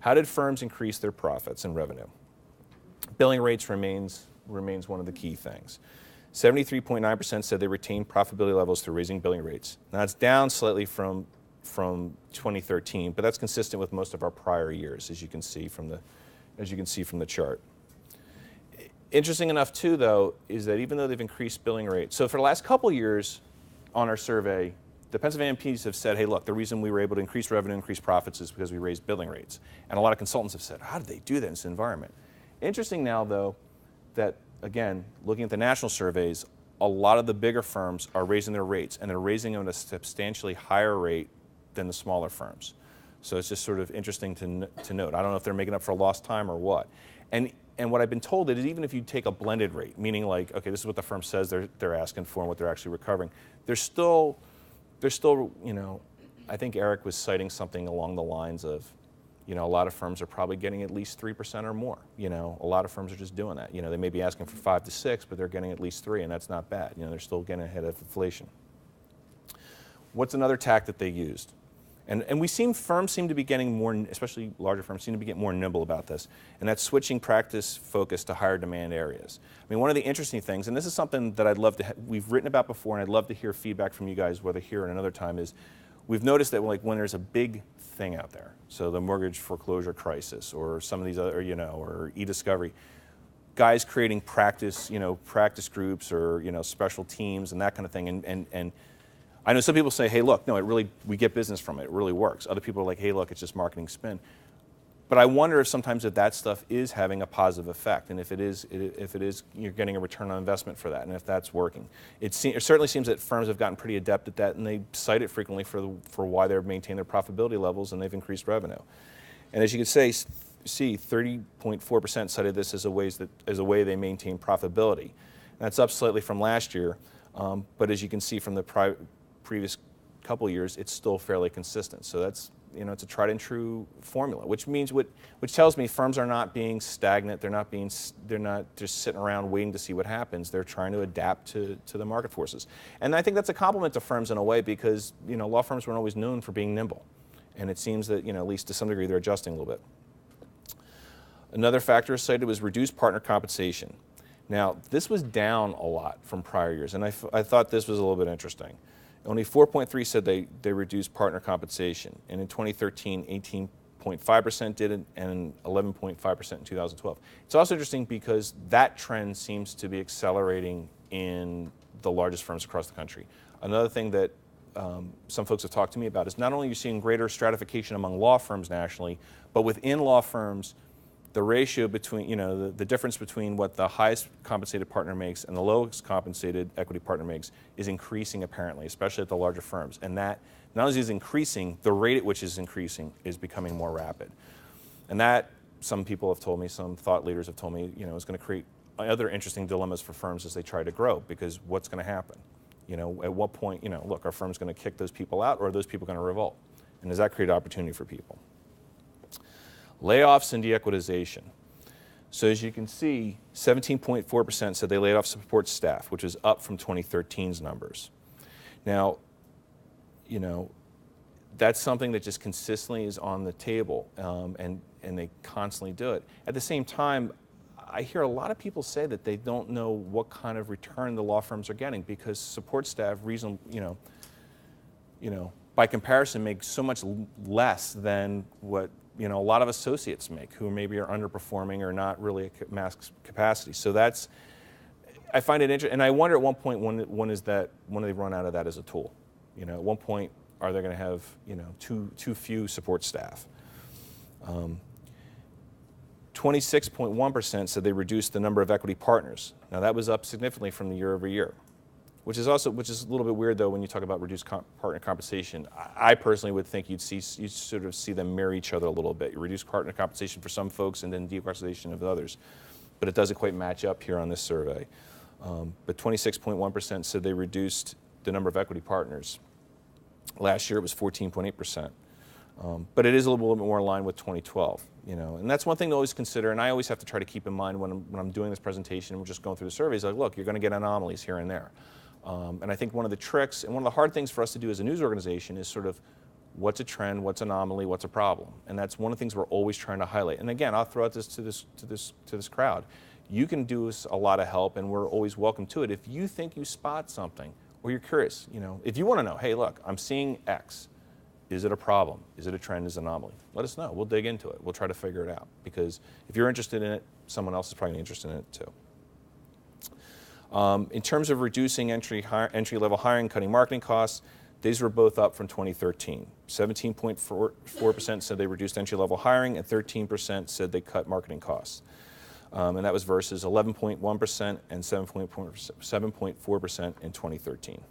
How did firms increase their profits and revenue? Billing rates remains one of the key things. 73.9% said they retained profitability levels through raising billing rates. Now it's down slightly from 2013, but that's consistent with most of our prior years, as you can see from the chart. Interesting enough too, though, is that even though they've increased billing rates, so for the last couple years on our survey, the Pennsylvania MPs have said, hey, look, the reason we were able to increase revenue, increase profits is because we raised billing rates. And a lot of consultants have said, how did they do that in this environment? Interesting now, though, that, again, looking at the national surveys, a lot of the bigger firms are raising their rates, and they're raising them at a substantially higher rate than the smaller firms. So it's just sort of interesting to note. I don't know if they're making up for lost time or what. And what I've been told is even if you take a blended rate, meaning like, okay, this is what the firm says they're asking for and what they're actually recovering, there's still, you know, I think Eric was citing something along the lines of, you know, a lot of firms are probably getting at least 3% or more. You know, a lot of firms are just doing that. You know, they may be asking for 5 to 6, but they're getting at least 3, and that's not bad. You know, they're still getting ahead of inflation. What's another tack that they used? And firms seem to be getting more, especially larger firms, seem to be getting more nimble about this, and that's switching practice focus to higher demand areas. I mean, one of the interesting things, and this is something that I'd love to, we've written about before, and I'd love to hear feedback from you guys, whether here or another time, is we've noticed that like when there's a big thing out there, so the mortgage foreclosure crisis, or some of these other, you know, or e-discovery, guys creating practice, you know, practice groups or, you know, special teams and that kind of thing, and I know some people say, hey, look, no, we get business from it. It really works. Other people are like, hey, look, it's just marketing spin. But I wonder if sometimes that stuff is having a positive effect, and if it is, you're getting a return on investment for that, and if that's working. It certainly seems that firms have gotten pretty adept at that, and they cite it frequently for why they're maintaining their profitability levels, and they've increased revenue. And as you can see, 30.4% cited this as a way they maintain profitability. And that's up slightly from last year, but as you can see from the previous couple of years, it's still fairly consistent. So that's, you know, it's a tried and true formula, which tells me firms are not being stagnant. They're not just sitting around waiting to see what happens. They're trying to adapt to the market forces. And I think that's a compliment to firms in a way, because, you know, law firms weren't always known for being nimble. And it seems that, you know, at least to some degree, they're adjusting a little bit. Another factor cited was reduced partner compensation. Now, this was down a lot from prior years, and I thought this was a little bit interesting. Only 4.3% said they reduced partner compensation, and in 2013, 18.5% did it, and 11.5% in 2012. It's also interesting because that trend seems to be accelerating in the largest firms across the country. Another thing that some folks have talked to me about is not only are you seeing greater stratification among law firms nationally, but within law firms, the ratio between, you know, the difference between what the highest compensated partner makes and the lowest compensated equity partner makes is increasing apparently, especially at the larger firms. And that not only is increasing, the rate at which it's increasing is becoming more rapid. And that, some people have told me, some thought leaders have told me, you know, is going to create other interesting dilemmas for firms as they try to grow, because what's going to happen? You know, at what point, you know, look, are firms going to kick those people out, or are those people going to revolt? And does that create opportunity for people? Layoffs and de-equitization. So as you can see, 17.4% said they laid off support staff, which is up from 2013's numbers. Now, you know, that's something that just consistently is on the table, and they constantly do it. At the same time, I hear a lot of people say that they don't know what kind of return the law firms are getting, because support staff, you know, by comparison, make so much less than what, you know, a lot of associates make, who maybe are underperforming or not really at max capacity. So that's, I find it interesting, and I wonder at one point when they run out of that as a tool. You know, at one point, are they going to have, you know, too few support staff? 26.1% said they reduced the number of equity partners. Now that was up significantly from the year over year, which is a little bit weird though when you talk about reduced partner compensation. I personally would think you'd sort of see them mirror each other a little bit. You reduce partner compensation for some folks and then de-equitization of others, but it doesn't quite match up here on this survey. But 26.1% said they reduced the number of equity partners. Last year it was 14.8%. But it is a little bit more in line with 2012, you know, and that's one thing to always consider. And I always have to try to keep in mind when I'm doing this presentation and we're just going through the surveys, like, look, you're going to get anomalies here and there. And I think one of the tricks and one of the hard things for us to do as a news organization is sort of What's a trend? What's an anomaly? What's a problem? And that's one of the things we're always trying to highlight. And again, I'll throw out this to this crowd. You can do us a lot of help, and we're always welcome to it. If you think you spot something, or you're curious, if you want to know, hey, look, I'm seeing X. Is it a problem? Is it a trend? Is it an anomaly? Let us know. We'll dig into it. We'll try to figure it out. Because if you're interested in it, someone else is probably interested in it too. In terms of reducing entry-level hiring, cutting marketing costs, these were both up from 2013. 17.4% said they reduced entry-level hiring, and 13% said they cut marketing costs. And that was versus 11.1% and 7.4% in 2013.